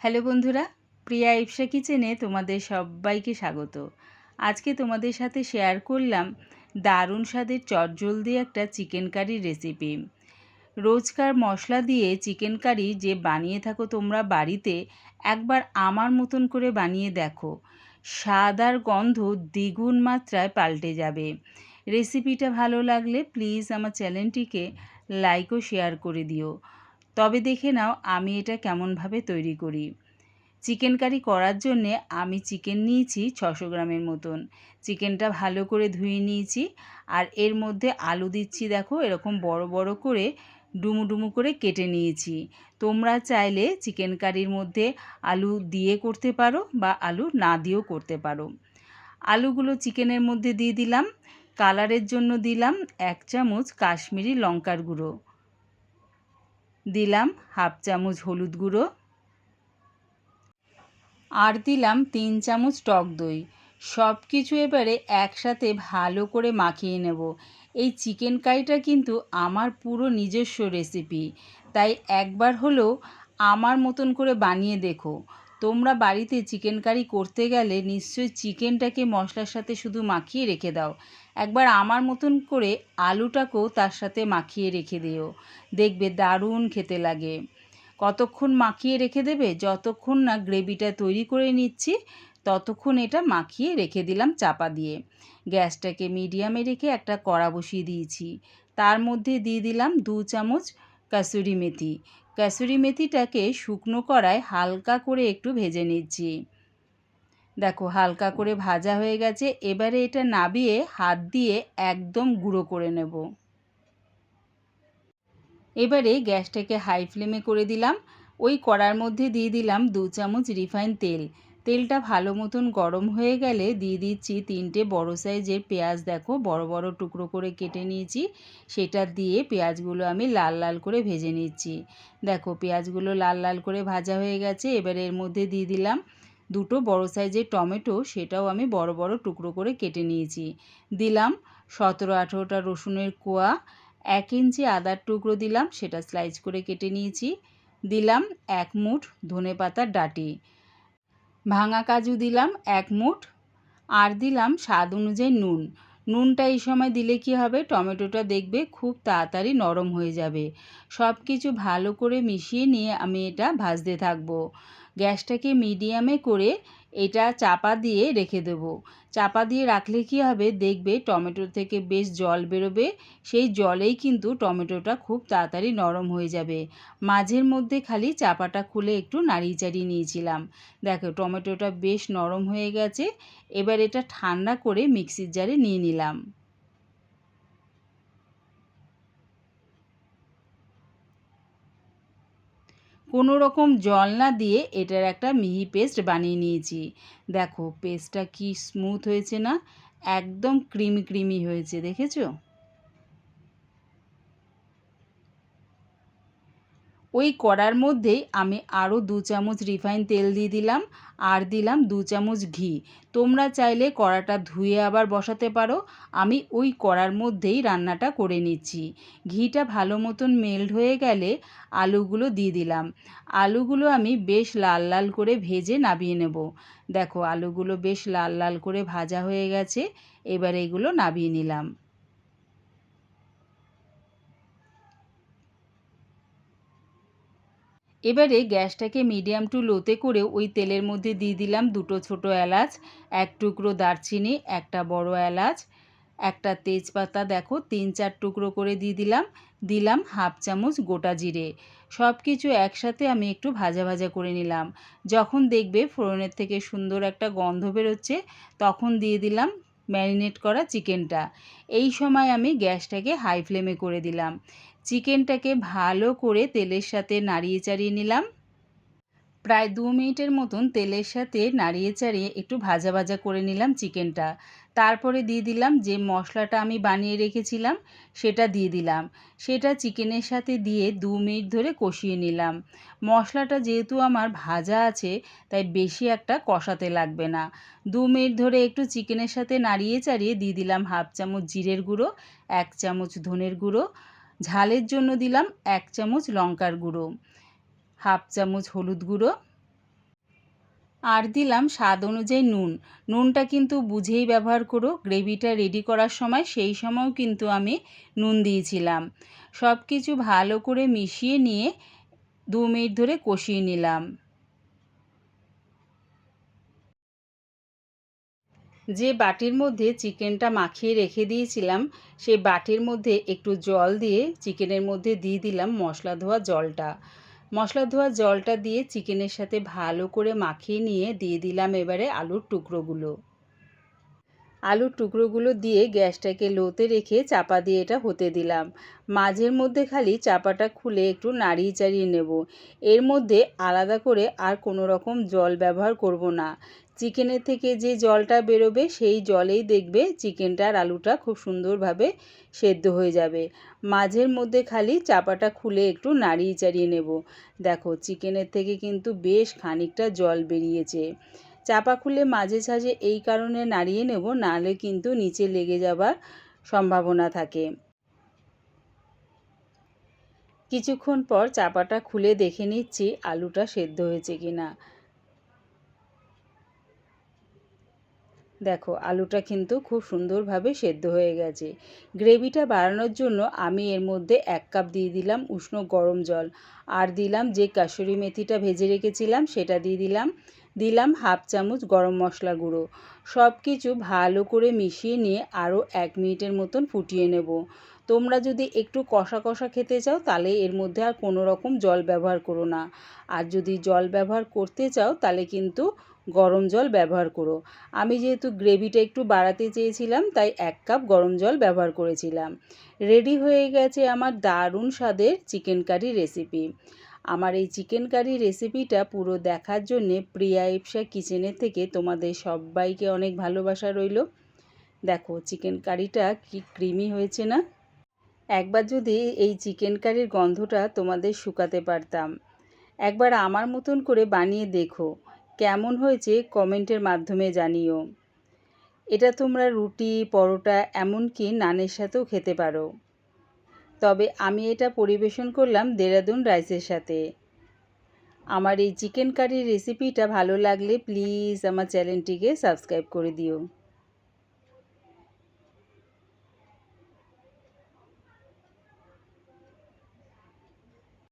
Hello বন্ধুরা, প্রিয়া ইপসা কিচেনে তোমাদের সবাইকে স্বাগত। আজকে তোমাদের সাথে শেয়ার করলাম দারুণ স্বাদের চটজলদি একটা চিকেন কারির রেসিপি। রোজকার মশলা দিয়ে চিকেন কারি যে বানিয়ে থাকো তোমরা বাড়িতে, একবার আমার মতন করে বানিয়ে দেখো, স্বাদ আর গন্ধ দ্বিগুণ মাত্রায় পাল্টে যাবে। রেসিপিটা ভালো লাগলে প্লিজ আমার চ্যানেলটিকে লাইক ও শেয়ার করে দিও। তবে দেখে নাও আমি এটা কেমনভাবে তৈরি করি। চিকেন কারি করার জন্যে আমি চিকেন নিয়েছি 600 গ্রামের মতন। চিকেনটা ভালো করে ধুয়ে নিয়েছি, আর এর মধ্যে আলু দিচ্ছি, দেখো এরকম বড় বড় করে ডুমু ডুমু করে কেটে নিয়েছি। তোমরা চাইলে চিকেন কারির মধ্যে আলু দিয়ে করতে পারো বা আলু না দিয়েও করতে পারো। আলুগুলো চিকেনের মধ্যে দিয়ে দিলাম। কালারের জন্য দিলাম 1 চামচ কাশ্মীরি লঙ্কার গুঁড়ো, দিলাম 1/2 চামচ হলুদ গুঁড়ো, আর দিলাম 3 চামচ টক দই। সব কিছু এবারে একসাথে ভালো করে মাখিয়ে নেব। এই চিকেন কারিটা কিন্তু আমার পুরো নিজস্ব রেসিপি, তাই একবার হলেও আমার মতন করে বানিয়ে দেখো। তোমরা বাড়িতে চিকেন কারি করতে গেলে নিশ্চয়ই চিকেনটাকে মশলার সাথে শুধু মাখিয়ে রেখে দাও, একবার আমার মতন করে আলুটাকেও তার সাথে মাখিয়ে রেখে দিও, দেখবে দারুণ খেতে লাগে। কতক্ষণ মাখিয়ে রেখে দেবে? যতক্ষণ না গ্রেভিটা তৈরি করে নিচ্ছি ততক্ষণ এটা মাখিয়ে রেখে দিলাম চাপা দিয়ে। গ্যাসটাকে মিডিয়ামে রেখে একটা কড়া বসিয়ে দিয়েছি। তার মধ্যে দিয়ে দিলাম 2 চামচ কাসুরি মেথি। কাসুরি মেথিটাকে শুকনো কড়ায় হালকা করে একটু ভেজে নিচ্ছি। দেখো হালকা করে ভাজা হয়ে গেছে। এবারে এটা নাবিয়ে হাত দিয়ে একদম গুঁড়ো করে নেব। এবারে গ্যাসটাকে হাই ফ্লেমে করে দিলাম। ওই কড়ার মধ্যে দিয়ে দিলাম 2 চামচ রিফাইন তেল। তেলটা ভালো মতন গরম হয়ে গেলে দিয়ে দিচ্ছি 3টে বড় সাইজের পেঁয়াজ, দেখো বড় বড় টুকরো করে কেটে নিয়েছি। সেটা দিয়ে পেঁয়াজগুলো আমি লাল লাল করে ভেজে নিচ্ছি। দেখো পেঁয়াজগুলো লাল লাল করে ভাজা হয়ে গেছে। এবারে এর মধ্যে দিয়ে দিলাম 2টো বড় সাইজের টমেটো, সেটাও আমি বড় বড় টুকরো করে কেটে নিয়েছি। দিলাম 17-18টা রসুনের কোয়া, 1 ইঞ্চি আদার টুকরো দিলাম, সেটা স্লাইস করে কেটে নিয়েছি। দিলাম 1 মুঠ ধনেপাতার ডাঁটি, ভাঙা কাজু দিলাম 1 মুঠ, আর দিলাম স্বাদ অনুযায়ী নুন। নুনটা এই সময় দিলে কি হবে, টমেটোটা দেখবে খুব তাড়াতাড়ি নরম হয়ে যাবে। সব কিছু ভালো করে মিশিয়ে নিয়ে আমি এটা ভাজতে থাকবো। গ্যাসটাকে মিডিয়ামে করে এটা চাপা দিয়ে রেখে দেবো। চাপা দিয়ে রাখলে কি হবে, দেখবে টমেটো থেকে বেশ জল বেরোবে। সেই জলেই কিন্তু টমেটোটা খুব তাড়াতাড়ি নরম হয়ে যাবে। মাঝের মধ্যে খালি চাপাটা খুলে একটু নাড়িয়ে চাড়িয়ে নিয়েছিলাম। দেখো টমেটোটা বেশ নরম হয়ে গেছে। এবার এটা ঠান্ডা করে মিক্সির জারে নিয়ে নিলাম। কোনো রকম জল না দিয়ে এটার একটা মিহি পেস্ট বানিয়ে নিয়েছি। দেখো পেস্টটা কি স্মুথ হয়েছে না, একদম ক্রিমি ক্রিমি হয়েছে, দেখেছো? ওই কড়ার মধ্যেই আমি আরও 2 চামচ রিফাইন তেল দিয়ে দিলাম, আর দিলাম 2 চামচ ঘি। তোমরা চাইলে কড়াটা ধুয়ে আবার বসাতে পারো। আমি ওই কড়ার মধ্যেই রান্নাটা করে নিচ্ছি। ঘিটা ভালো মতন মেল্ট হয়ে গেলে আলুগুলো দিয়ে দিলাম। আলুগুলো আমি বেশ লাল লাল করে ভেজে নামিয়ে নেব। দেখো আলুগুলো বেশ লাল লাল করে ভাজা হয়ে গেছে। এবার এগুলো নামিয়ে নিলাম। এবারে গ্যাসটাকে মিডিয়াম টু লোতে করে ওই তেলের মধ্যে দিয়ে দিলাম 2টো ছোটো এলাচ, 1 টুকরো দারচিনি, একটা বড় এলাচ, একটা তেজপাতা, দেখো 3-4 টুকরো করে দিয়ে দিলাম। দিলাম 1/2 চামচ গোটা জিরে। সব কিছু একসাথে আমি একটু ভাজা ভাজা করে নিলাম। যখন দেখবে ফোড়নের থেকে সুন্দর একটা গন্ধ বেরোচ্ছে, তখন দিয়ে দিলাম ম্যারিনেট করা চিকেনটা। এই সময় আমি গ্যাসটাকে হাই ফ্লেমে করে দিলাম। চিকেনটাকে ভালো করে তেলের সাথে নাড়িয়ে চাড়িয়ে নিলাম। প্রায় 2 মিনিটের মতন তেলের সাথে নাড়িয়ে চাড়িয়ে একটু ভাজা ভাজা করে নিলাম চিকেনটা। তারপরে দিয়ে দিলাম যে মশলাটা আমি বানিয়ে রেখেছিলাম, সেটা দিয়ে দিলাম। সেটা চিকেনের সাথে দিয়ে 2 মিনিট ধরে কষিয়ে নিলাম। মশলাটা যেহেতু আমার ভাজা আছে, তাই বেশি একটা কষাতে লাগবে না। 2 মিনিট ধরে একটু চিকেনের সাথে নাড়িয়ে চাড়িয়ে দিয়ে দিলাম 1/2 চামচ জিরের গুঁড়ো, 1 চামচ ধনের গুঁড়ো, ঝালের জন্য দিলাম 1 চামচ লঙ্কার গুঁড়ো, 1/2 চামচ হলুদ গুঁড়ো, আর দিলাম স্বাদ অনুযায়ী নুন। নুনটা কিন্তু বুঝেই ব্যবহার করো, গ্রেভিটা রেডি করার সময় সেই সময়ও কিন্তু আমি নুন দিয়েছিলাম। সব কিছু ভালো করে মিশিয়ে নিয়ে 2 মিনিট ধরে কষিয়ে নিলাম। যে বাটির মধ্যে চিকেনটা মাখিয়ে রেখে দিয়েছিলাম সেই বাটির মধ্যে একটু জল দিয়ে চিকেনের মধ্যে দিয়ে দিলাম মশলা ধোয়া জলটা। মশলা ধোয়া জলটা দিয়ে চিকেনের সাথে ভালো করে মাখিয়ে নিয়ে দিয়ে দিলাম এবারে আলুর টুকরোগুলো। আলুর টুকরোগুলো দিয়ে গ্যাসটাকে লোতে রেখে চাপা দিয়ে এটা হতে দিলাম। মাঝের মধ্যে খালি চাপাটা খুলে একটু নাড়িয়ে চাড়িয়ে নেব। এর মধ্যে আলাদা করে আর কোনো রকম জল ব্যবহার করব না। চিকেনের থেকে যে জলটা বেরোবে সেই জলেই দেখবে চিকেনটা আর আলুটা খুব সুন্দরভাবে সেদ্ধ হয়ে যাবে। মাঝের মধ্যে খালি চাপাটা খুলে একটু নাড়িয়ে চাড়িয়ে নেব। দেখো চিকেনের থেকে কিন্তু বেশ খানিকটা জল বেরিয়েছে। চাপা খুলে মাঝে সাঝে এই কারণে নাড়িয়ে নেব, নাহলে কিন্তু নিচে লেগে যাবার সম্ভাবনা থাকে। কিছুক্ষণ পর চাপাটা খুলে দেখে নিচ্ছি আলুটা সেদ্ধ হয়েছে কিনা। দেখো আলুটা কিন্তু খুব সুন্দরভাবে সেদ্ধ হয়ে গেছে। গ্রেভিটা বাড়ানোর জন্য আমি এর মধ্যে 1 কাপ দিয়ে দিলাম উষ্ণ গরম জল, আর দিলাম যে কাসুরি মেথিটা ভেজে রেখেছিলাম সেটা দিয়ে দিলাম। দিলাম 1/2 চামচ গরম মশলা গুঁড়ো। সব কিছু ভালো করে মিশিয়ে নিয়ে আরও 1 মিনিটের মতন ফুটিয়ে নেব। তোমরা যদি একটু কষা কষা খেতে চাও তাহলে এর মধ্যে আর কোনো রকম জল ব্যবহার করো না। আর যদি জল ব্যবহার করতে চাও তাহলে কিন্তু গরম জল ব্যবহার করো। আমি যেহেতু গ্রেভিটা একটু বাড়াতে চেয়েছিলাম তাই 1 কাপ গরম জল ব্যবহার করেছিলাম। রেডি হয়ে গেছে আমার দারুণ স্বাদের চিকেন কারি রেসিপি। আমার এই চিকেন কারি রেসিপিটা পুরো দেখার জন্যে প্রিয়া ইপসা কিচেনের থেকে তোমাদের সবাইকে অনেক ভালোবাসা রইল। দেখো চিকেন কারিটা কি ক্রিমি হয়েছে না। একবার যদি এই চিকেন কারির গন্ধটা তোমাদের শুকাতে পারতাম। একবার আমার মতন করে বানিয়ে দেখো, কেমন হয়েছে কমেন্টের মাধ্যমে জানিও। এটা তোমরা রুটি, পরোটা এমনকি নানের সাথেও খেতে পারো। তবে আমি এটা পরিবেশন করলাম দেরাদুন রাইসের সাথে। আমার এই চিকেন কারির রেসিপিটা ভালো লাগলে প্লিজ আমার চ্যানেলটিকে সাবস্ক্রাইব করে দিও।